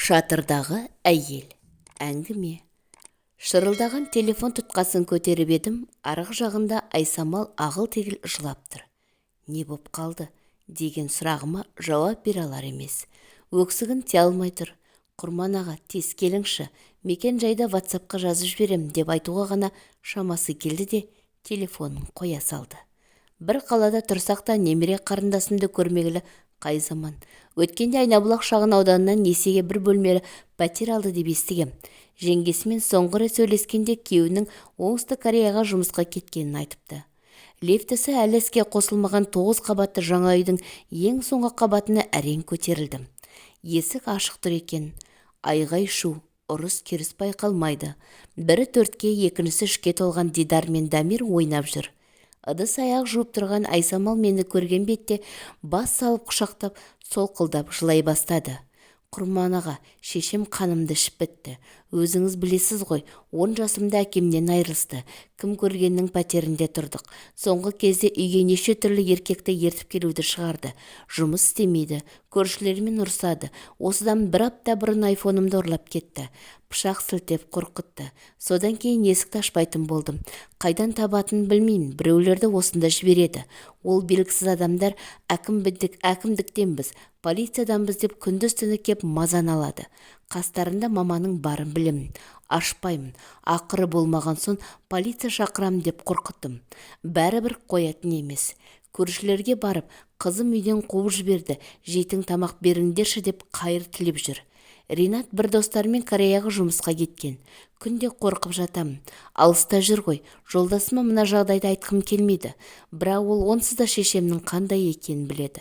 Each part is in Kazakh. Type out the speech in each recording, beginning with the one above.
Шатырдағы әйел. Әңгіме. Шырылдаған телефон тұтқасын көтеріп едім, арғы жағында Айсамал ағыл-тегіл жылап тұр. Не боп қалды деген сұрағыма жауап бере алар емес. Өксігін тия алмай тұр. Құрман аға, тез келіңші, мекен жайда WhatsAppқа жазып жіберем деп айтуға ғана шамасы келді де телефонын қоя салды. Бір қалада тұрсақ та немере қарындасымды көрмегілі қай заман. Өткенде Айнабұлақ шағын ауданынан несиеге бір бөлмелі пәтер алды деп естігем. Жеңгесімен соңғы рет сөйлескенде күйеуінің Оңтүстік Кореяға жұмысқа кеткенін айтыпты. Лифтісі әлі іске қосылмаған 9 қабатты жаңа үйдің ең соңғы қабатына әрең көтерілдім. Есік ашық тұр екен. Айғай-шу, ұрыс-керіс байқалмайды. Бірі 4-ке, екіншісі 3-ке толған Дидар мен Дамир ойнап жүр. Ыдыс-аяқ жуып тұрған Айсамал мені көрген бетте бас салып құшақтап, солқылдап жылай бастады. Құрман аға, шешем қанымды ішіп бітті. Өзіңіз білесіз ғой, 10 жасымда әкемнен айырылысты. Кім көргеннің пәтерінде тұрдық. Соңғы кезде үйге неше түрлі еркекті ертіп келуді шығарды. Жұмыс істемейді, көршілерімен ұрсады. Осыдан бір апта бұрын айфонымды ұрлап кетті. Пышақ сілтеп қорқытты. Содан кейін есікті ашпайтын болдым. Қайдан табатынын білмеймін, біреулерді осында жібереді. Ол белгісіз адамдар әкімдіктенбіз, полицияданбыз деп күндіз-түні кеп мазан алады. Қастарында маманың барын білемін. Ашпаймын. Ақыры болмаған соң полиция шақырам деп қорқыттым. Бәрібір қоятын емес. Көршілерге барып, қызым үйден қуып жіберді, жейтін тамақ беріңдерші деп қайыр тілеп жүр. Ринат бір достарымен Кореяға жұмысқа кеткен. Күнде қорқып жатам. Алыста жүр ғой. Жолдасыма мына жағдайды айтқым келмейді. Бірақ ол онсыз да шешемнің қандай екенін біледі.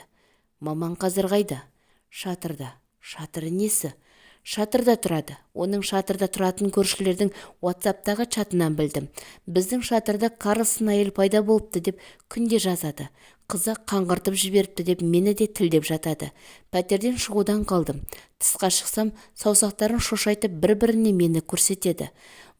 Маман қазір қайда? Шатырда. Шатыры несі? Шатырда тұрады. Оның шатырда тұратын көршілердің WhatsApp'тағы чатынан білдім. Біздің шатырда Карлсон әйел пайда болыпты деп күнде жазады. Қызы қаңғыртып жіберіпті деп мені де тілдеп жатады. Пәтерден шығудан қалдым. Тысқа шықсам, саусақтарын шошайтып бір-біріне мені көрсетеді.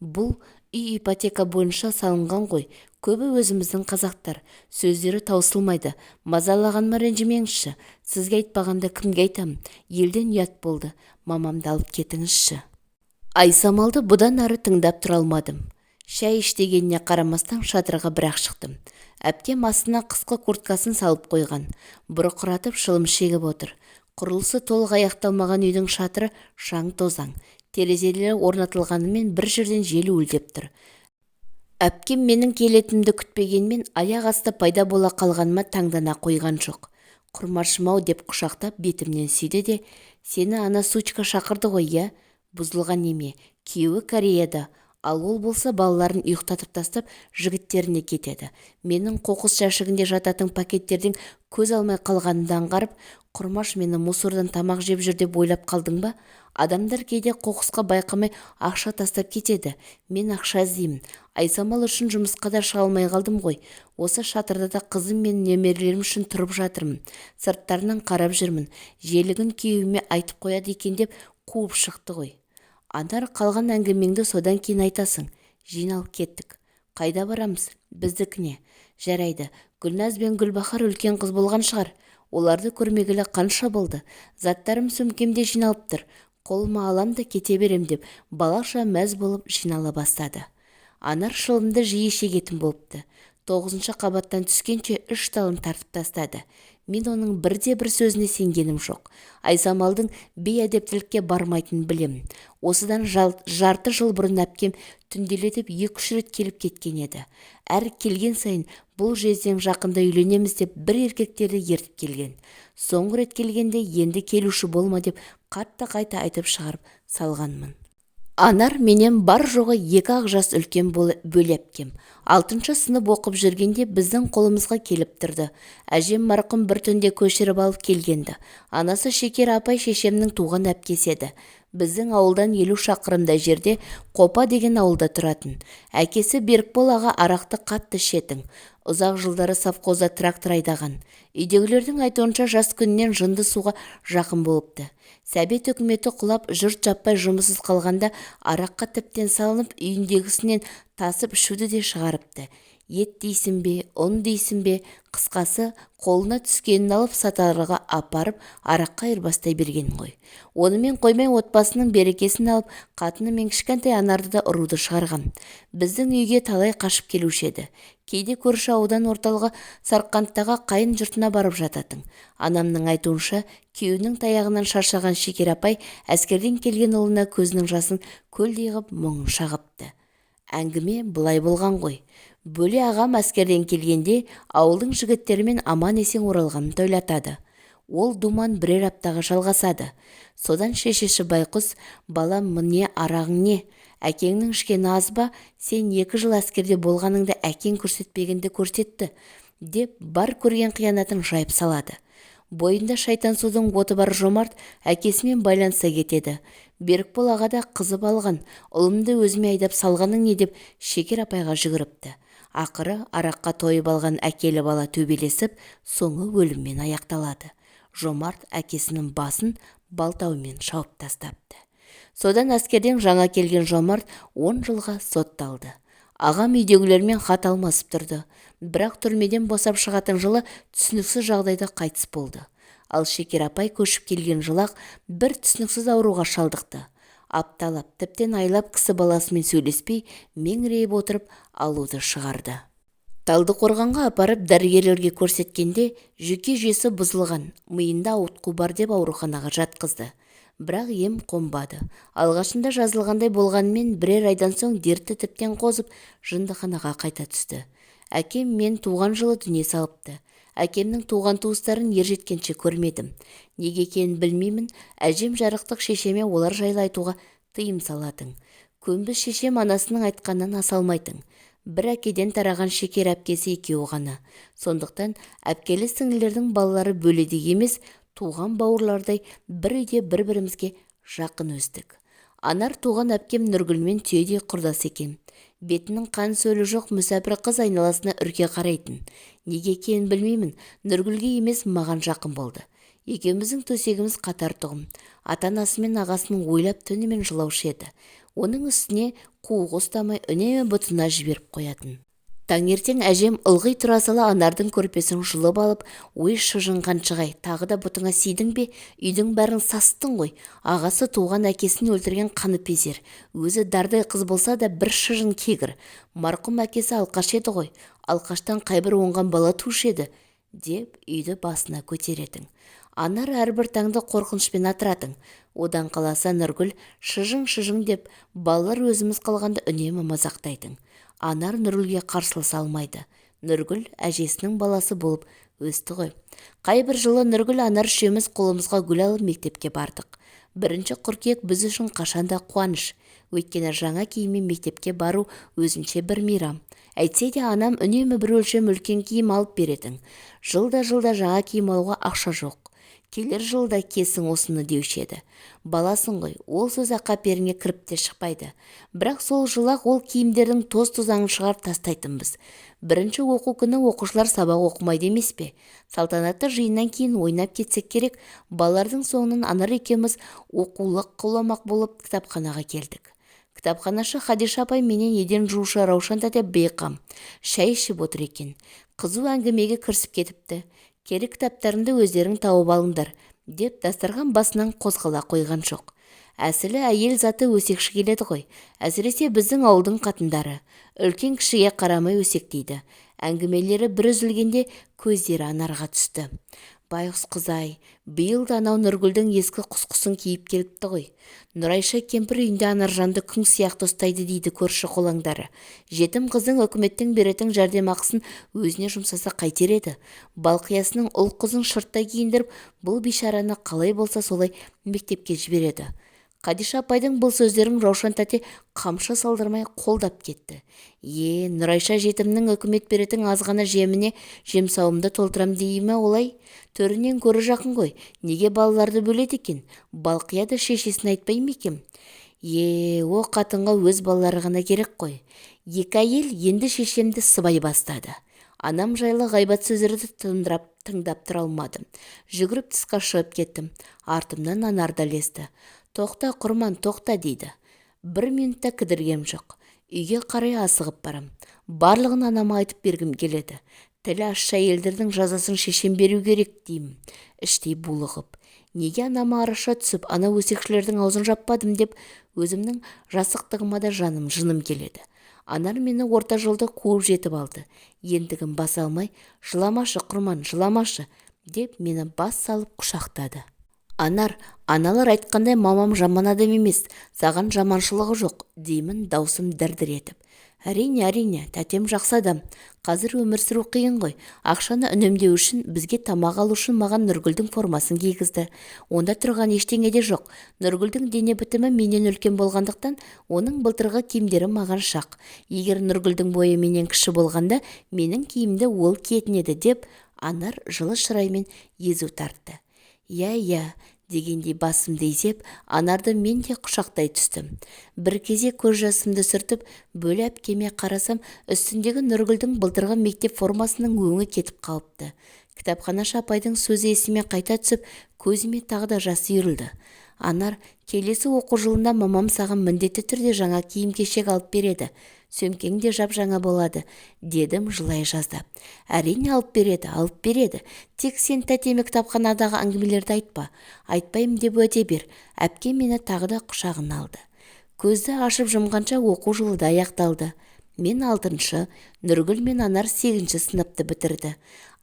Бұл үй ипотека бойынша салынған ғой. Көбі өзіміздің қазақтар. Сөздері таусылмайды. Мазалағаныма ренжімеңізші. Сізге айтпағанда кімге айтам? Елден ұят болды. Мамамды алып кетіңізші. Айсамалды бұдан ары тыңдап тұра алмадым. Шәй іш дегеніне қарамастан шатырға бір-ақ шықтым. Әпкем астына қысқы курткасын салып қойған. Бұрқыратып шылым шегіп отыр. Құрылысы толық аяқталмаған үйдің шатыры шаң-тозаң. Терезелері орнатылғанымен бір жерден жел уілдеп тұр. Әпкем менің келетінімді күтпегенмен аяқ асты пайда бола қалғаныма таңдана қойған жоқ. Құрмашым-ау деп құшақтап бетімнен сүйді де, сені ана сучка шақырды ғой, я? Бұзылған неме, күйеуі Кореяда. Ал ол болса балаларын ұйықтатып тастап жігіттеріне кетеді. Менің қоқыс жәшігінде жататын пакеттердің көз алмай қалғанымды аңғарып, Құрмаш мені мусордан тамақ жеп жүр деп ойлап қалдың ба? Адамдар кейде қоқысқа байқамай ақша тастап кетеді. Мен ақша іздеймін. Айсамал үшін жұмысқа да шыға алмай қалдым ғой. Осы шатырда да қызым мен немерелерім үшін тұрып жатырмын. Сырттарынан қарап жүрмін. Желігін күйеуіме айтып қояды екен деп қуып шықты ғой. Анар, қалған әңгімеңді содан кейін айтасың. Жиналып кеттік. Қайда барамыз? Біздікіне. Жарайды. Гүлназ бен Гүлбахар үлкен қыз болған шығар. Оларды көрмегілі қанша болды. Заттарым сөмкемде жиналып тұр. Қолыма алам да кете берем деп балаша мәз болып жинала бастады. Анар шылымды жиі шегетін болыпты. 9-шы қабаттан түскенше 3 талын тартып тастады. Мен оның бірде-бір сөзіне сенгенім жоқ. Айсамалдың бейәдептілікке бармайтынын білемін. Осыдан жарты жыл бұрын әпкем түнделетіп 2-3 рет келіп кеткен еді. Әр келген сайын бұл жезден жақында үйленеміз деп бір еркектерді ертіп келген. Соңғы рет келгенде енді келуші болма деп қатты қайта айтып шығарып салғанмын. Анар менен бар жоғы 2 жас үлкен бөле әпкем. 6-шы сынып оқып жүргенде біздің қолымызға келіп тұрды. Әжем марқұм бір түнде көшіріп алып келгенді. Анасы Шекер апай шешемнің туған әпкесі еді. Біздің ауылдан 50 шақырымдай жерде Қопа деген ауылда тұратын. Әкесі Берікбол аға арақты қатты ішетін. Ұзақ жылдары совхозда трактор айдаған. Үйдегілердің айтуынша жас күннен жынды суға жақын болыпты. Сәбет үкіметі құлап, жұрт жаппай жұмыссыз қалғанда араққа тіптен салынып, үйіндегісінен тасып ішуді де шығарыпты. ет дейсің бе, ұн дейсің бе, қысқасы қолына түскенін алып сатарға апарып араққа айырбастай берген ғой. Онымен қоймай отбасының берекесін алып, қатыны мен кішкентай Анарды да ұруды шығарған. Біздің үйге талай қашып келуші еді. Кейде көрші аудан орталығы Сарқанттағы қайын жұртына барып жататын. Анамның айтуынша, күйеуінің таяғынан шаршаған Шекер апай әскерден келген ұлына көзінің жасын көлдей ғып мұңын шағыпты. Әңгіме былай болған ғой. Бөле ағам әскерден келгенде ауылдың жігіттерімен аман есен оралғанын тойлатады. Ол думан бірер аптаға жалғасады. Содан шешесі Байқұс, балам, міне арағың не? Әкеңнің ішкені аз ба? Сен 2 жыл әскерде болғаныңды әкең көрсетпегенді көрсетті, деп бар көрген қиянатын жайып салады. Бойында шайтан судың оты бар Жомарт әкесімен байланыса кетеді. Берікбол аға да қызып алған, ұлымды өзіме айдап салғаның не деп Шекер апайға жүгіріпті. Ақыры араққа тойып алған әкелі бала төбелесіп, соңы өліммен аяқталады. Жомарт әкесінің басын балтаумен шауып тастапты. Содан әскерден жаңа келген Жомарт 10 жылға сотталды. Ағам үйдегілермен хат алмасып тұрды. Бірақ түрмеден босап шығатын жылы түсініксіз жағдайда қайтыс болды. Ал Шекер апай көшіп келген жылақ бір түсініксіз ауруға шалдықты. Апталап, тіптен айлап кісі баласымен сөйлеспей, меңірейіп отырып алуды шығарды. Талдықорғанға апарып дәрігерлерге көрсеткенде жүйке жүйесі бұзылған, миында ауытқу бар деп ауруханаға жатқызды. Бірақ ем қонбады. Алғашында жазылғандай болғанмен бірер айдан соң дерті тіптен қозып, жындыханаға қайта түсті. Әкем мен туған жылы дүние салыпты. Әкемнің туған туыстарын ержеткенше көрмедім. Неге екенін білмеймін, әжем жарықтық шешеме олар жайлы айтуға тыйым салатын. Көнбіс шешем анасының айтқанынан аса алмайтын. Бір әкеден тараған Шекер әпкесі екеуі ғана. Сондықтан әпкелі сіңлілердің балалары бөледей емес, туған бауырлардай бір үйде бір-бірімізге жақын өстік. Анар туған әпкем Нұргүлмен түйедей құрдас екен. Бетінің қан сөлі жоқ мүсәпір қыз айналасына үрке қарайтын. Неге екенін білмеймін, Нұргүлге емес маған жақын болды. Екеуміздің төсегіміз қатар тұғым. Ата-анасы мен ағасының ойлап түнімен жылаушы еді. Оның үстіне қуығы ұстамай үнемі бұтына жіберіп қоятын. Таңертең әжем ылғи тұра сала Анардың көрпесін жұлып алып, ой шыжынған шығай, тағы да бұтыңа сүйдің бе? Үйдің бәрін састың ғой. Ағасы туған әкесін өлтірген қаныпезер. Өзі дардай қыз болса да бір шыжын кегір. Марқұм әкесі алқаш еді ғой. Алқаштан қайбір оңған бала тушы еді, деп үйді басына көтеретін. Анар әрбір таңды қорқынышпен атыратын. Одан қаласа Нұргүл шыжың деп балалар өзіміз қалғанда үнемі мазақтайтын. Анар Нұргүлге қарсыласа алмайды. Нұргүл әжесінің баласы болып өсті ғой. Қайбір жылы Нұргүл Анар үшеуміз қолымызға гүл алып мектепке бардық. 1 қыркүйек біз үшін қашанда қуаныш. Өйткені жаңа киіммен мектепке бару өзінше бір мейрам. Әйтсе де анам үнемі бір өлшем үлкен киім алып беретін. Жылда жаңа киім алуға ақша жоқ. Келер жылда кесің осыны деуші еді. Баласын ғой, ол сөз ақаперіңе кіріп те шықпайды. Бірақ сол жылақ ол киімдердің тоз-тозаңын шығарып тастайтынбыз. 1 оқу күні оқушылар сабақ оқымайды емес пе? Салтанатты жиыннан кейін ойнап кетсек керек, балалардың соңынан Анар екеуміз оқулық қыламақ болып кітапханаға келдік. Кітапханашы Хадиша апай менен еден жуушы Раушан тәте бейқам шай ішіп отыр екен. Қызу әңгімеге кірісіп кетіпті. Керек кітаптарыңды өздерің тауып алыңдар, деп дастархан басынан қозғала қойған жоқ. Әсілі әйел заты өсекші келеді ғой. Әсіресе біздің ауылдың қатындары. Үлкен кішіге қарамай өсектейді. Әңгімелері бір үзілгенде көздері Анарға түсті. Байғұс қызай, биыл да анау Нұргүлдің ескі құсқысын киіп келіпті ғой. Нұрайша кемпір үйінде Анаржанды күң сияқты ұстайды дейді көрші қолаңдары. Жетім қыздың үкіметтің беретін жәрдемақысын өзіне жұмсаса қайтер еді. Балқиясының ұл қызын шырттай киіндіріп, бұл бишараны қалай болса солай мектепке жібереді. Қадиша апайдың бұл сөздерін Раушан тәте қамшы салдырмай қолдап кетті. Нұрайша жетімнің үкімет беретін азғана жеміне жемсауымды толтырам дейме олай? Төрінен көрі жақын ғой, неге балаларды бөледі екен? Балқия да шешесін айтпай ма екен? О қатынға өз балалары ғана керек қой. Екі әйел енді шешемді сыбай бастады. Анам жайлы ғайбат сөздерді тыңдап тұра алмадым. Жүгіріп тысқа шығып кеттім. Артымнан Анар да ілесті. Тоқта, құрман, тоқта дейді. 1 минутта кідіргем жоқ. Үйге қарай асығып барам. Барлығын анама айтып бергім келеді. Тілі ащы әйелдердің жазасын шешем беру керек деймін. Іштей булығып. Неге анама араша түсіп, ана өсекшілердің аузын жаппадым деп өзімнің жасықтығыма да жыным келеді. Анар мені орта жолда қуып жетіп алды. Ендігін баса алмай, жыламашы құрман, жыламашы деп мені бас салып құшақтады. Анар, аналар айтқандай мамам жаман адам емес, саған жаманшылығы жоқ деймін даусым дір-дір етіп. Әрине, тәтем жақсы адам. Қазір өмір сүру қиын ғой. Ақшаны үнемдеу үшін, бізге тамақ алу үшін маған Нұргүлдің формасын кигізді. Онда тұрған ештеңе де жоқ. Нұргүлдің дене бітімі менен үлкен болғандықтан, оның былтырғы киімдері маған шақ. Егер Нұргүлдің бойы менен кіші болғанда, менің киімді ол киетін еді деп, Анар жылы шыраймен езу тартты. Я, дегендей басымды изеп, Анарды мен де құшақтай түстім. Бір кезде көз жасымды сүртіп, бөле әпкеме қарасам, үстіндегі Нұргүлдің былтырғы мектеп формасының өңі кетіп қалыпты. Кітапханашы апайдың сөзі есіме қайта түсіп, көзіме тағы да жас үйірілді. Анар, келесі оқу жылында мамам саған міндетті түрде жаңа киім-кешек алып береді. Сөмкең де жап-жаңа болады, дедім жылай жаздап. Әрине алып береді. Тек сен тәтеме кітапханадағы әңгімелерді айтпа. Айтпайым деп уәде бер. Әпке мені тағы да құшағына алды. Көзді ашып жұмғанша оқу жылы да аяқталды. Мен 6-шы, Нұргүл мен Анар 8-ші сыныпты бітірді.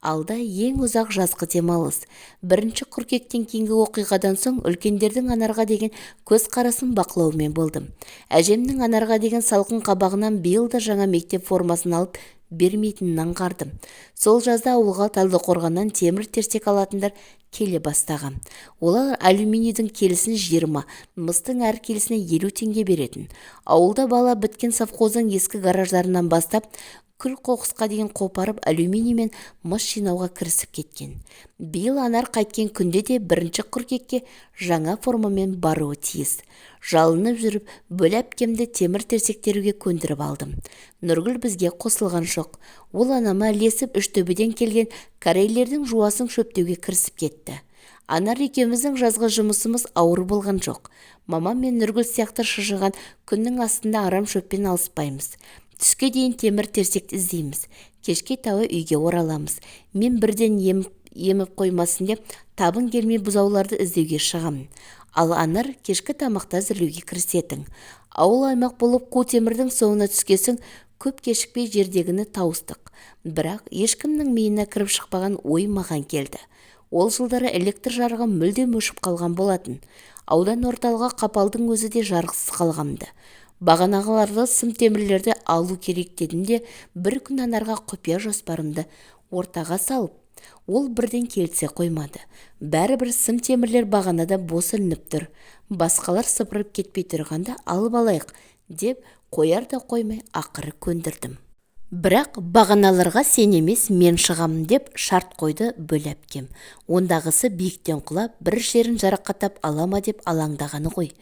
Алда ең ұзақ жазғы демалыс. 1 қыркүйектен кейінгі оқиғадан соң үлкендердің Анарға деген көз қарасын бақылаумен болдым. Әжемнің Анарға деген салқын қабағынан биыл да жаңа мектеп формасын алып бермейтінін аңғардым. Сол жазда ауылға Талдықорғаннан темір терсек алатындар келе бастаған. Олар алюминийдің келісін 20, мыстың әр келісіне 50 теңге беретін. Ауылда бала біткен совхоздың ескі гараждарынан бастап, күл қоқысқа дейін қопарып алюминий мен мыс жинауға кірісіп кеткен. Биыл Анар қайткен күнде де 1 қыркүйекке жаңа формамен баруы тиіс. Жалынып жүріп, бөле әпкемді темір терсектеруге көндіріп алдым. Нұргүл бізге қосылған жоқ. Ол анама ілесіп Үштөбеден келген корейлердің жуасын шөптеуге кірісіп кетті. Анар екеуміздің жазғы жұмысымыз ауыр болған жоқ. Мамам мен Нұргүл сияқты шыжыған күннің астында арам шөппен алыспаймыз. Түске дейін темір терсекті іздейміз. Кешке тауы үйге ораламыз. Мен бірден еміп қоймасын деп табын келмей бұзауларды іздеуге шығамын. Ал Анар кешкі тамақты әзірлеуге кірісетін. Ауыл аймақ болып қу темірдің соңына түскесін көп кешікпей жердегіні тауыстық. Бірақ ешкімнің миына кіріп шықпаған ой маған келді. Ол жылдары электр жарығы мүлдем өшіп қалған болатын. Аудан орталығы Қапалдың өзі де жарықсыз қалғанды. Бағанағыларды сым темірлерді алу керек дедім де, бір күн Анарға құпия жоспарымды ортаға салып, ол бірден келісе қоймады. Бәрібір сым темірлер бағанада бос ілініп тұр. Басқалар сыпырып кетпей тұрғанда алып алайық деп, қояр да қоймай ақыры көндірдім. Бірақ бағаналарға сен емес мен шығамын деп шарт қойды бөле әпкем. Ондағысы биіктен құлап, бір жерін жарақаттап алама деп алаңдағаны ғой.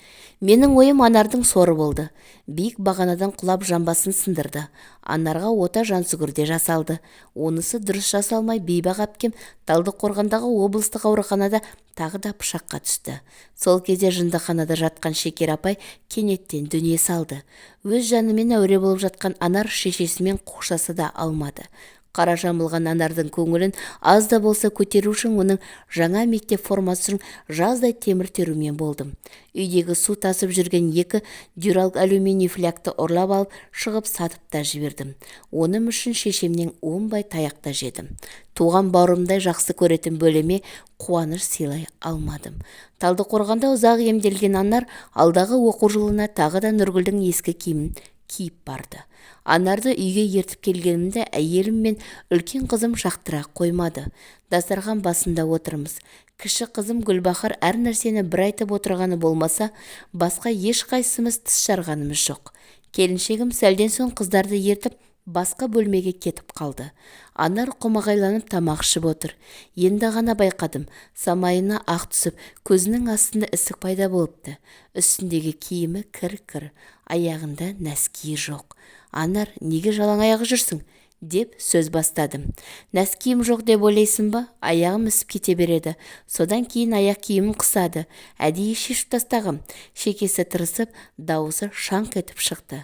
Менің ойым Анардың соры болды. Биік бағанадан құлап жамбасын сындырды. Анарға ота жансүгірде жасалды. Онысы дұрыс жасалмай Бейбақ әпкем Талдықорғандағы облыстық ауруханада тағы да пышаққа түсті. Сол кезде жындыханада жатқан Шекер апай кенеттен дүние салды. Өз жанымен әуре болып жатқан Анар шешесімен қоштаса да алмады. Қара жамылған Анардың көңілін аз да болса көтеру үшін оның жаңа мектеп формасын жаздай темір терумен болдым. Үйдегі су тасып жүрген 2 дюрал алюминий флякты ұрлап алып шығып сатып та жібердім. Оным үшін шешемнен оңбай таяқта жедім. Туған бауырымдай жақсы көретін бөлеме қуаныш сыйлай алмадым. Талдықорғанда ұзақ емделген Анар алдағы оқу жылына тағы да Нұргүлдің ескі киімін киіп барды. Анарды үйге ертіп келгенімді әйелім мен үлкен қызым жақтыра қоймады. Дастархан басында отырмыз. Кіші қызым Гүлбахар әр нәрсені бір айтып отырғаны болмаса, басқа ешқайсымыз тіс жарғанымыз жоқ. Келіншегім сәлден соң қыздарды ертіп басқа бөлмеге кетіп қалды. Анар құмағайланып тамақ ішіп отыр. Енді ғана байқадым. Самайына ақ түсіп, көзінің астында ісік пайда болыпты. Үстіндегі киімі кір-кір, аяғында нәскиі жоқ. Анар, неге жалаң аяғы жүрсің? Деп сөз бастадым. Нәскиім жоқ деп ойлайсың ба? Аяғым ісіп кете береді. Содан кейін аяқ киімім қысады. Әдейі шешіп тастағым. Шекесі тырысып, дауысы шаңқ етіп шықты.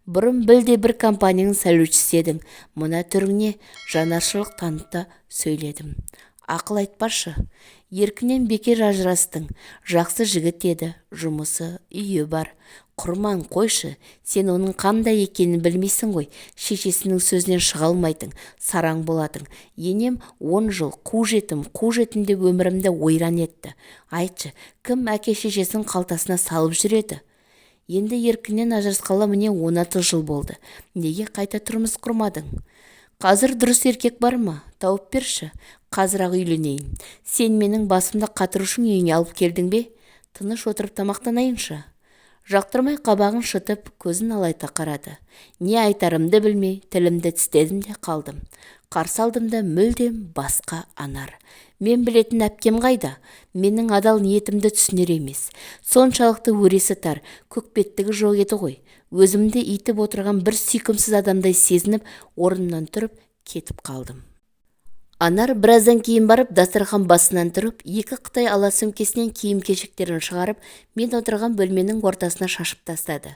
Бұрын білде бір компанияның сәулетшісі едің. Мына түріңе жанашырлық таныта сөйледім. Ақыл айтпашы. Еркінен бекер ажырастың. Жақсы жігіт еді, жұмысы, үйі бар. Құрман қойшы, сен оның қандай екенін білмейсің ғой. Шешесінің сөзінен шыға алмайтын, сараң болатын. Енем 10 жыл қу жетім деп өмірімді ойран етті. Айтшы, кім әке шешесінің қалтасына салып жүреді? Енді еркінен ажырасқалы міне 16 жыл болды. Неге қайта тұрмыс құрмадың? Қазір дұрыс еркек бар ма? Тауып берші. Қазір-ақ үйленейін. Сен менің басымды қатырушың үйіне алып келдің бе? Тыныш отырып тамақтанайыншы. Жақтырмай қабағын шытып, көзін алайта қарады. Не айтарымды білмей, тілімді тістедім де қалдым. Қарсы алдымда мүлдем басқа Анар. Мен білетін әпкем қайда? Менің адал ниетімді түсінер емес. Соншалықты өресі тар, көкбеттігі жоқ еді ғой. Өзімді итіп отырған бір сүйкімсіз адамдай сезініп, орнымнан тұрып, кетіп қалдым. Анар біраздан кейін барып, дастархан басынан тұрып, 2 қытай ала сөмкесінен киім-кешектерін шығарып, мен отырған бөлменің ортасына шашып тастады.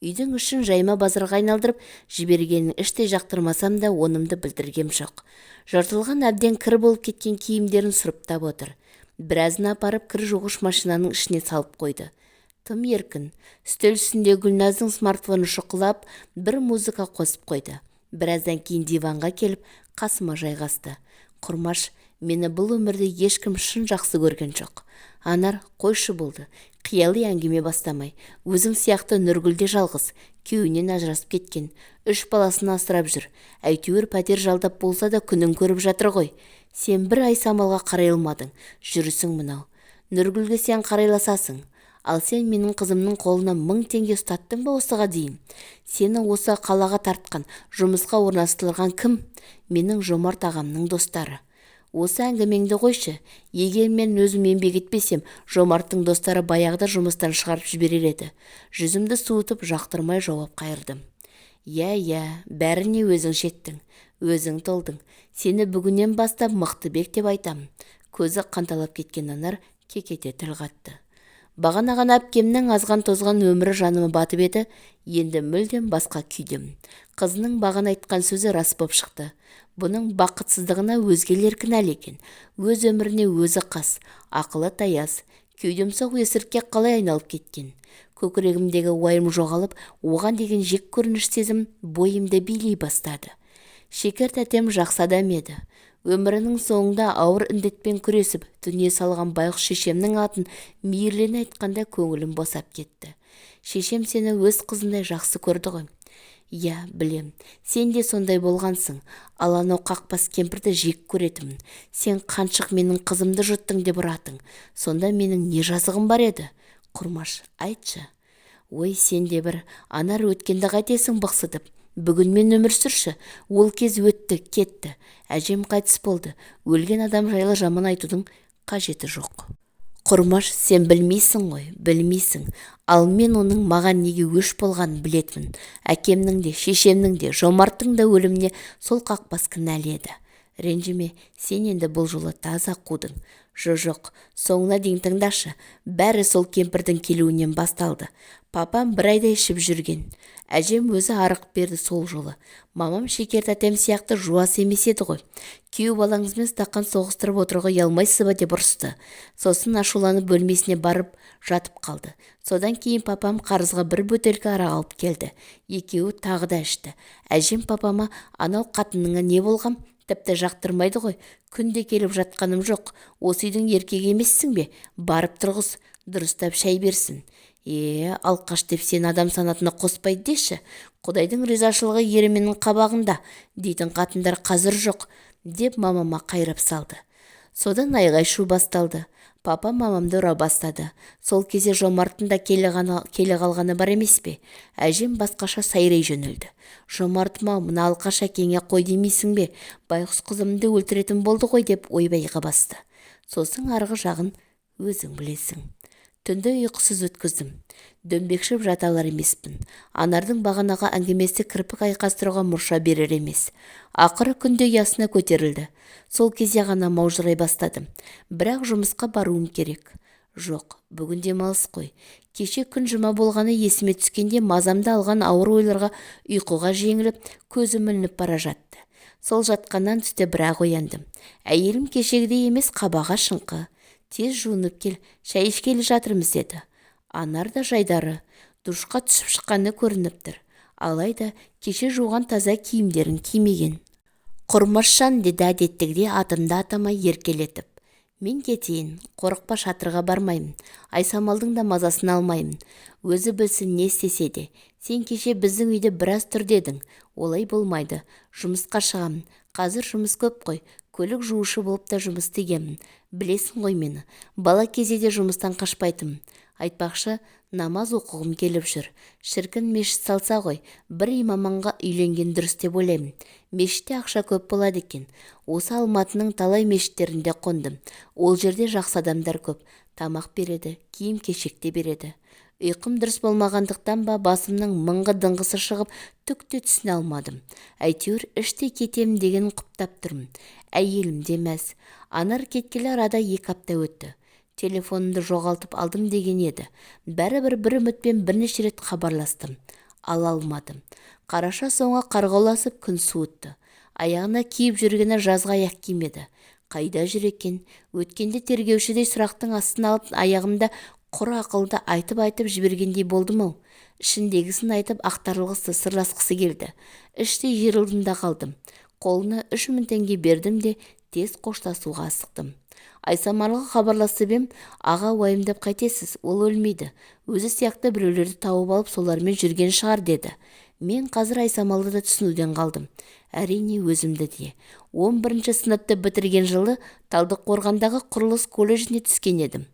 Үйдің ішін жайма базарға айналдырып, жібергенін іштей жақтырмасам да онымды білдіргем жоқ. Жыртылған әбден кір болып кеткен киімдерін сұрыптап отыр. Біразын апарып кір жуғыш машинаның ішіне салып қойды. Тым еркін. Үстел үстінде Гүлназдың смартфоны шұқылап, бір музыка қосып қойды. Біраздан кейін диванға келіп, қасыма жайғасты. Құрмаш, мені бұл өмірде ешкім шын жақсы көрген жоқ. Анар, қойшы болды. Қиялы әңгіме бастамай. Өзің сияқты Нұргүлде жалғыз. Күйеуінен ажырасып кеткен. 3 баласын асырап жүр. Әйтеуір пәтер жалдап болса да күнін көріп жатыр ғой. Сен бір ай самалға қарай алмадың. Жүрісің мынау. Нұргүлге сен қарайласасың. Ал сен менің қызымның қолына 1000 теңге ұстаттың ба осыға дейін? Сені осы қалаға тартқан, жұмысқа орналастырған кім? Менің Жомарт ағамның достары. Осы әңгімеңді қойшы. Егер мен өзім еңбек етпесем, Жомарттың достары баяғыда жұмыстан шығарып жіберер еді. Жүзімді суытып, жақтырмай жауап қайырдым. Иә, бәріне өзің жеттің. Өзің толдың. Сені бүгіннен бастап Мықтыбек деп айтамын. Көзі қанталап кеткен Анар кекете тіл қатты. Бағанаған әпкемнің азған-тозған өмірі жаныма батып еді, енді мүлдем басқа күйдім. Қызының бағана айтқан сөзі рас боп шықты. Бұның бақытсыздығына өзгелер кінәлі екен. Өз өміріне өзі қас, ақылы таяз. Кеудемсоқ есіртке қалай айналып кеткен. Көкірегімдегі уайым жоғалып, оған деген жек көрініш сезім бойымды билей бастады. Шекер тәтем жақсы адам еді. Өмірінің соңында ауыр індетпен күресіп, дүние салған байғұс шешемнің атын мейірлене айтқанда көңілім босап кетті. Шешем сені өз қызындай жақсы көрді ғой. Иә, білем, сен де сондай болғансың. Ал анау қақпас кемпірді жек көретімін. Сен қаншық менің қызымды жұттың деп ұратың. Сонда менің не жазығым бар еді? Құрмаш, айтшы. Ой, сен де бір, Анар өткенді қайтесің бықсытып. Бүгінмен өмір сүрші. Ол кез өтті, кетті. Әжем қайтыс болды. Өлген адам жайлы жаман айтудың қажеті жоқ. Құрмаш, сен білмейсің ғой, білмейсің. Ал мен оның маған неге өш болғанын білетмін. Әкемнің де, шешемнің де, Жомарттың да өліміне сол қақпас кінәлі еді. Ренжіме, сен енді бұл жолы таза қудың. Жоқ, соңына дейін тыңдашы. Бәрі сол кемпірдің келуінен басталды. Папам 1 айда ішіп жүрген. Әжем өзі арық берді сол жолы. Мамам шекер тәтем сияқты жуас емес еді ғой. Күйеу балаңызбен стақан соғыстырып отыруға ұялмайсыз ба деп ұрысты. Сосын ашуланып бөлмесіне барып жатып қалды. Содан кейін папам қарызға 1 бөтелке арақ алып келді. Екеуі тағы да ішті. Әжем папама анау қатыныңа не болған? Тіпті жақтырмайды ғой. Күнде келіп жатқаным жоқ. Осы үйдің еркегі емессің бе? Барып тұрғыз, дұрыстап шай берсін. Алқаш деп сен адам санатына қоспайды деші. Құдайдың ризашылығы еріменің қабағында дейтін қатындар қазір жоқ, деп мамама қайрап салды. Содан айғай-шу басталды. Папа мамамды ұра бастады. Сол кезде Жомарттың да келе қалғаны бар емес пе? Әжем басқаша сайрай жөнелді. Жомартыма, мына Алқаш әкеңе қой демейсің бе? Байғұс қызымды өлтіретін болды ғой деп ойбайға басты. Сосын арғы жағын өзің білесің. Түнді ұйқысыз өткіздім. Дөңбекшіп жаталар емеспін. Анардың бағанаға әңгімесі кірпік айқастыруға мұрша берер емес. Ақыры күнде ұясына көтерілді. Сол кезде ғана маужырай бастадым. Бірақ жұмысқа баруым керек. Жоқ, бүгін демалыс қой. Кеше күн жұма болғаны есіме түскенде мазамды алған ауыр ойларға ұйқыға жеңіліп, көзім ілініп бара жатты. Сол жатқаннан түсте бірақ ояндым. Әйелім кешегідей емес, қабаға шыңқы. Тез жуынып кел, шай ішкелі жатырмыз деді. Анар да жайдары, душқа түсіп шыққаны көрініп тұр. Алайда кеше жуған таза киімдерін кимеген. Құрмашжан, деді әдеттегідей атымды атамай еркелетіп. Мен кетейін, қорықпа, шатырға бармаймын. Айсамалдың да мазасын алмаймын. Өзі білсін не істесе де. Сен кеше біздің үйде біраз тұр дедің. Олай болмайды. Жұмысқа шығамын. Қазір жұмыс көп қой. Көлік жуушы болып та жұмыс істегенмін. Білесің ғой мені. Бала кезде де жұмыстан қашпайтынмын. Айтпақшы, намаз оқығым келіп жүр. Шіркін, мешіт салса ғой, бір имаманға үйленген дұрыс деп ойлаймын. Мешітте ақша көп болады екен. Осы Алматының талай мешіттерінде қондым. Ол жерде жақсы адамдар көп. Тамақ береді, киім-кешек те береді. Ұйқым дұрыс болмағандықтан ба, басымның мыңғы дыңғысы шығып, түк те түсіне алмадым. Әйтеуір іштей кетемін деген құптап тұрмын. Әйелім де мәз. Анар кеткелі арада 2 апта өтті. Телефонымды жоғалтып алдым деген еді. Бәрібір бір үмітпен бірнеше рет хабарластым. Ала алмадым. Қараша соңы қарғауласып күн суытты. Аяғына киіп жүргені жазға аяқ кимеді. Қайда жүр екен? Өткенде тергеушідей сұрақтың астын алып, аяғымда құр ақылды айтып жібергендей болдым-ау. Ішіндегісін айтып ақтарылғысы, сырласқысы келді. Іштей жиырылдым да қалдым. Қолына 3000 теңге бердім де тез қоштасуға асықтым. Айсамалға хабарласып ем, аға, уайымдап қайтесіз, ол өлмейді. Өзі сияқты біреулерді тауып алып солармен жүрген шығар, деді. Мен қазір Айсамалды да түсінуден қалдым. Әрине өзімді де. 11-ші сыныпты бітірген жылы Талдықорғандағы құрылыс колледжіне түскен едім.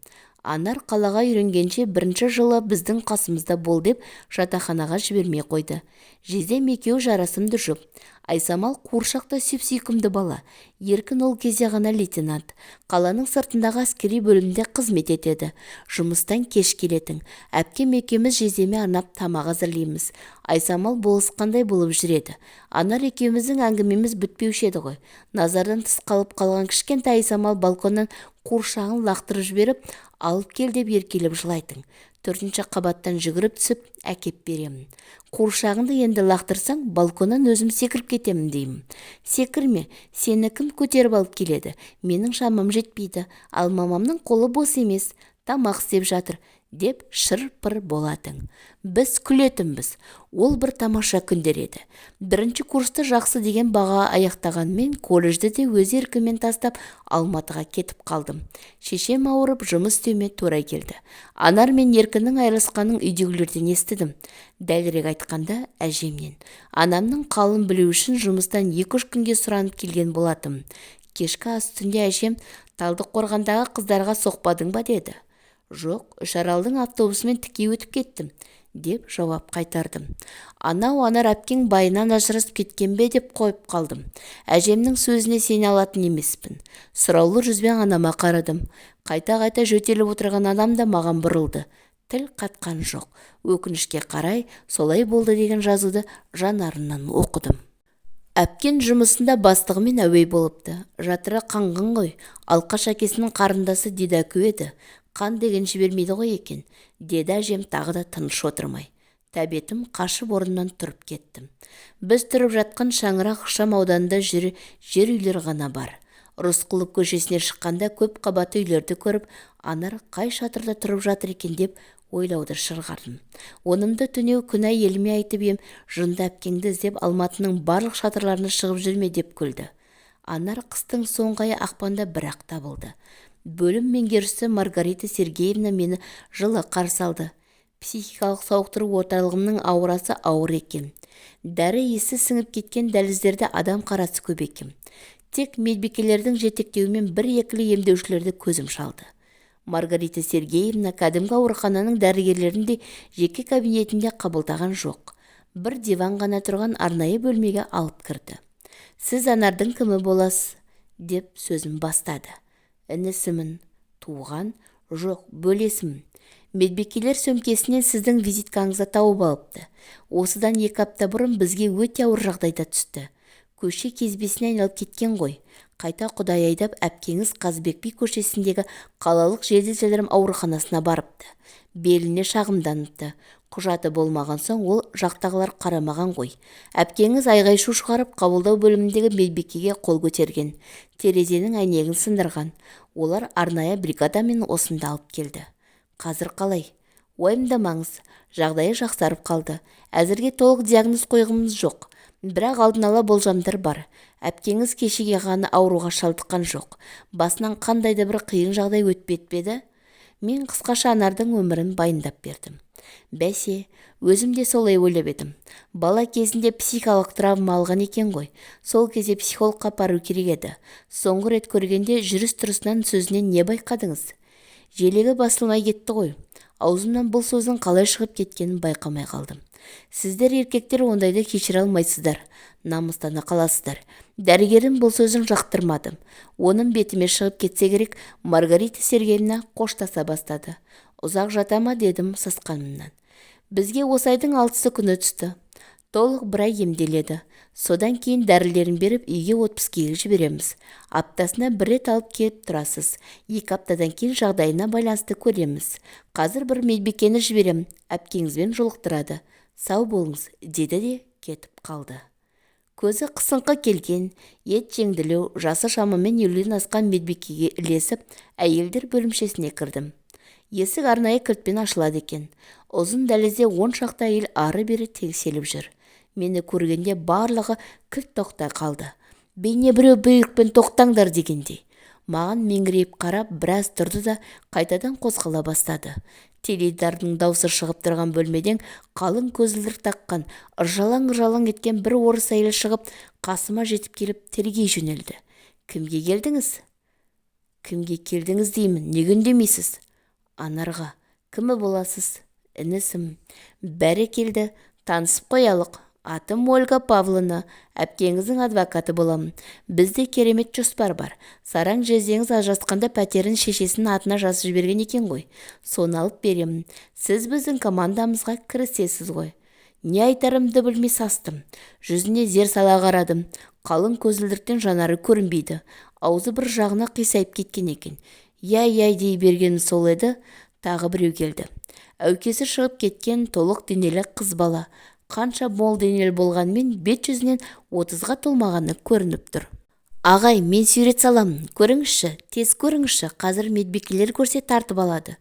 Анар қалаға үйренгенше 1-ші жылы біздің қасымызда бол деп жатақханаға жібермей қойды. Жездем екеуі жарасымды жұп. Айсамал қуыршақта сүйкімді бала. Еркін ол кезде ғана лейтенант. Қаланың сыртындағы әскери бөлімде қызмет етеді. Жұмыстан кеш келетін. Әпкем екеуміз жездеме арнап тамақ әзірлейміз. Айсамал болысқандай болып жүреді. Анар екеуміздің әңгімеміз бітпеуші еді ғой. Назардан тыс қалып қалған кішкентай Айсамал балконнан қуыршағын лақтырып жіберіп, алып кел деп еркелеп жылайтын. 4-ші қабаттан жүгіріп түсіп, әкеп беремін. Қуыршағыңды енді лақтырсаң, балконнан өзім секіріп кетемін деймін. Секірме, сені кім көтеріп алып келеді? Менің шамам жетпейді, ал мамамның қолы бос емес, тамақ істеп жатыр, деп шыр-пыр болатын. Біз күлетінбіз. Ол бір тамаша күндер еді. 1-ші курсты жақсы деген баға аяқтағанмен, колледжді де өз еркімен тастап Алматыға кетіп қалдым. Шешем ауырып, жұмыс істеуіме тура келді. Анар мен Еркіннің айырылысқанын үйдегілерден естідім. Дәлірек айтқанда, әжемнен. Анамның қалын білу үшін жұмыстан 2-3 күнге сұранып келген болатым. Кешкі ас үстінде әжем, Талдықорғандағы қыздарға соқпадың ба, деді. Жоқ, Үшаралдың автобусымен тіке өтіп кеттім, деп жауап қайтардым. Анау Анар әпкең байынан ажырасып кеткен бе деп қойып қалдым. Әжемнің сөзіне сене алатын емеспін. Сұраулы жүзбен анама қарадым. Қайта-қайта жөтеліп отырған адам да маған бұрылды. Тіл қатқан жоқ. Өкінішке қарай, солай болды деген жазуды жанарынан оқыдым. Әпкен жұмысында бастығымен әуей болыпты. Жатыры қанғын ғой. Алқаш әкесінің қарындасы Дидакү еді. Қан деген жібермейді ғой екен, деді әжем тағы да тыныш отырмай. Тәбетім қашып орнымнан тұрып кеттім. Біз тұрып жатқан Шаңырақ ықшам ауданында жер үйлер ғана бар. Рысқұлов көшесіне шыққанда көп қабатты үйлерді көріп, Анар қай шатырда тұрып жатыр екен деп ойлауды шырғардым. Онымды түнеу күн әйеліме айтып ем, жынды әпкеңді іздеп Алматының барлық шатырларына шығып жүрме деп күлді. Анар қыстың соңғы айы ақпанда бір-ақ табылды. Бөлім меңгерушісі Маргарита Сергеевна мені жылы қарсы алды. Психикалық сауықтыру орталығымның аурасы ауыр екен. Дәрі есі сіңіп кеткен дәліздерде адам қарасы көп екен. Тек медбикелердің жетектеуімен 1-2 емдеушілерді көзім шалды. Маргарита Сергеевна кәдімгі аурухананың дәрігерлерінде жеке кабинетінде қабылдаған жоқ. Бір диван ғана тұрған арнайы бөлмеге алып кірді. Сіз Анардың кімі боласыз? Деп сөзін бастады. Інісімін. Туған? Жоқ, бөлесімін. Медбикелер сөмкесінен сіздің визиткаңызды тауып алыпты. Осыдан 2 апта бұрын бізге өте ауыр жағдайда түсті. көше кезбесіне айналып кеткен ғой. Қайта Құдай айдап әпкеңіз Қазыбек би көшесіндегі қалалық жедел жәрдем ауруханасына барыпты. Беліне шағымданыпты. Құжаты болмаған соң ол жақтағылар қарамаған ғой. Әпкеңіз айғай-шу шығарып қабылдау бөліміндегі медбикеге қол көтерген. Терезенің әйнегін сындырған. Олар арнайы бригадамен осында алып келді. Қазір қалай? Уайымдамаңыз, жағдайы жақсарып қалды. Әзірге толық диагноз қойғымыз жоқ. Бірақ алдын ала болжамдар бар. Әпкеңіз кешеге ғана ауруға шалдыққан жоқ. Басынан қандай да бір қиын жағдай өтпеді? Мен қысқаша Анардың өмірін баяндап бердім. Бәсе, өзім де солай ойлап едім. Бала кезінде психикалық травма алған екен ғой. Сол кезде психологқа апару керек еді. Соңғы рет көргенде жүріс-тұрысынан сөзінен не байқадыңыз? Желегі басылмай кетті ғой. Аузымнан бұл сөздің қалай шығып кеткенін байқамай қалдым. Сіздер еркектер ондайды кешіре алмайсыздар, намыстана қаласыздар. Дәрігерім бұл сөзін жақтырмадым. Оның бетіме шығып кетсе керек, Маргарита Сергеевна қоштаса бастады. Ұзақ жата ма дедім сасқанымнан. Бізге осы айдың 6 күні түсті. Толық бір ай емделеді. Содан кейін дәрілерін беріп үйге отпускеге жібереміз. Аптасына 1 рет алып келіп тұрасыз. 2 аптадан кейін жағдайына байланысты көреміз. Қазір бір медбикені жіберем, әпкеңізбен жолықтырады. Сау болыңыз, деді де кетіп қалды. Көзі қысыңқы келген, ет жеңділеу, жасы шамамен 50-ден асқан медбикеге ілесіп, әйелдер бөлімшесіне кірдім. Есік арнайы кілтпен ашылады екен. Ұзын дәлізде 10 шақты әйел ары-бері теңселіп жүр. Мені көргенде барлығы кілт тоқтай қалды. Бейне біреу бұйрықпен тоқтаңдар дегендей. Маған меңірейіп қарап біраз тұрды да қайтадан қозғала бастады. Теледидардың даусы шығып тұрған бөлмеден қалың көзілдірік таққан, ыржалаң еткен бір орыс әйел шығып, қасыма жетіп келіп тергей жөнелді. Кімге келдіңіз? Кімге келдіңіз деймін, неге үндемейсіз? Анарға. Кімі боласыз? Інісім. Бәрекелді, танысып қоялық. Атым Ольга Павловна, әпкеңіздің адвокаты боламын. Бізде керемет жоспар бар. Сараң жездеңіз ажырасқанда пәтерін шешесінің атына жазып жіберген екен ғой. Соны алып беремін. Сіз біздің командамызға кірісесіз ғой. Не айтарымды білмей састым. Жүзіне зер сала қарадым. Қалың көзілдіріктен жанары көрінбейді. Аузы бір жағына қисайып кеткен екен. Яй дей бергенім сол еді, тағы біреу келді. Әукесі шығып кеткен толық денелі қыз бала. Қанша мол денелі болғанмен бет жүзінен 30-ға толмағаны көрініп тұр. Ағай, мен сурет саламын. Көріңізші, тез көріңізші, қазір медбикелер көрсе тартып алады.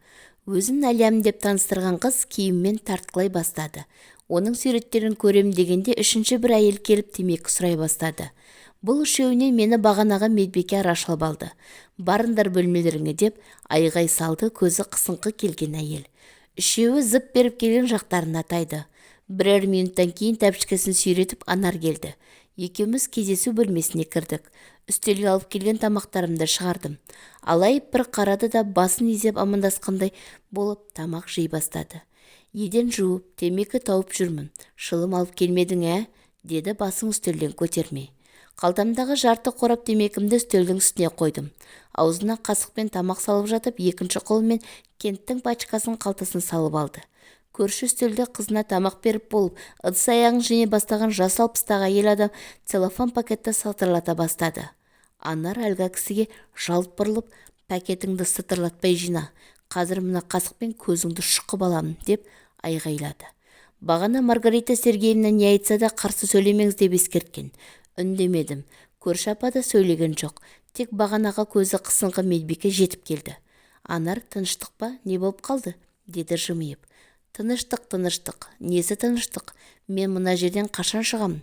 Өзін әлем деп таныстырған қыз киіммен тартқылай бастады. Оның суреттерін көрем дегенде үшінші бір әйел келіп темекі сұрай бастады. Бұл үшеуіне мені бағанағы медбике арашылап алды. Барыңдар бөлмелеріңе деп айғай салды көзі қысыңқы келген әйел. Үшеуі зып беріп келген жақтарына тайды. Бірер минуттан кейін тәпішкесін сүйретіп Анар келді. Екеуміз кездесу бөлмесіне кірдік. Үстелге алып келген тамақтарымды шығардым. Алайып бір қарады да басын изеп амандасқандай болып тамақ жей бастады. Еден жуып, темекі тауып жүрмін. Шылым алып келмедің, деді басын үстелден көтермей. Қалтамдағы жарты қорап темекімді үстелдің үстіне қойдым. Аузына қасықпен тамақ салып жатып, екінші қолымен кенттің пачкасын қалтасын салып алды. Көрші үстелде қызына тамақ беріп болып, ыдыс-аяғын жіне бастаған жас 60-тағы әйел адам целлофан пакетті сатырлата бастады. Анар әлгі кісіге жалт бұрылып, пакетіңді сытырлатпай жина. Қазір мына қасықпен көзіңді шұқып аламын деп айғайлады. Бағана Маргарита Сергеевна не айтса да қарсы сөйлемеңіз деп ескерткен. Үндемедім. Көрші апа да сөйлеген жоқ. Тек бағанаға көзі қысыңқы медбике жетіп келді. Анар, тыныштық па? Не болып қалды? Деді жымиып. Тыныштық. Несі тыныштық? Мен мына жерден қашан шығамын?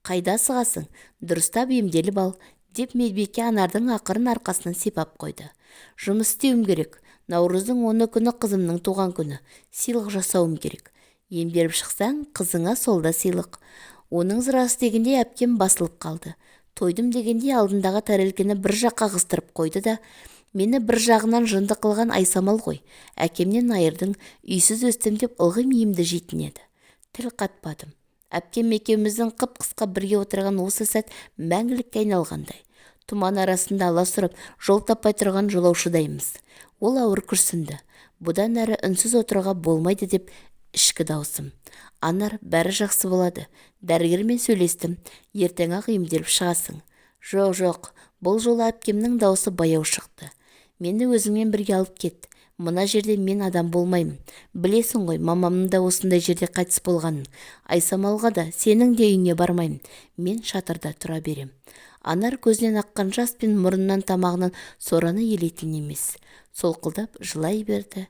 Қайда сығасың? Дұрыстап емделіп ал, деп медбике Анардың ақырын арқасынан сипап қойды. Жұмыс істеуім керек. Наурыздың 10 күні қызымның туған күні. Сыйлық жасауым керек. Емделіп шықсаң, қызыңа солда сыйлық. Оның зырасы дегенде әпкем басылып қалды. Тойдым дегенде алдындағы тәрелкені бір жаққа қыстырып қойды да, мені бір жағынан жынды қылған Айсамал ғой. Әкемнен айырдың, үйсіз өстім деп ылғи миымды жейтін еді. Тіл қатпадым. Әпкем екеуміздің қып-қысқа бірге отырған осы сәт мәңгілікке айналғандай. Тұман арасында аласұрып, жол таппай тұрған жолаушыдаймыз. Ол ауыр күрсінді. Бұдан әрі үнсіз отыруға болмайды деп ішкі даусым. Анар, бәрі жақсы болады. Дәрігермен сөйлестім. Ертең-ақ емделіп шығасың. Жоқ, бұл жолы әпкемнің даусы баяу шықты. Мені өзіңмен бірге алып кет. Мына жерде мен адам болмаймын. Білесің ғой, мамамның да осындай жерде қайтыс болғанын. Айсамалға да, сенің де үйіне бармаймын. Мен шатырда тұра берем. Анар көзінен аққан жас пен мұрнынан тамағынан сораны елейтін емес. Солқылдап жылай берді.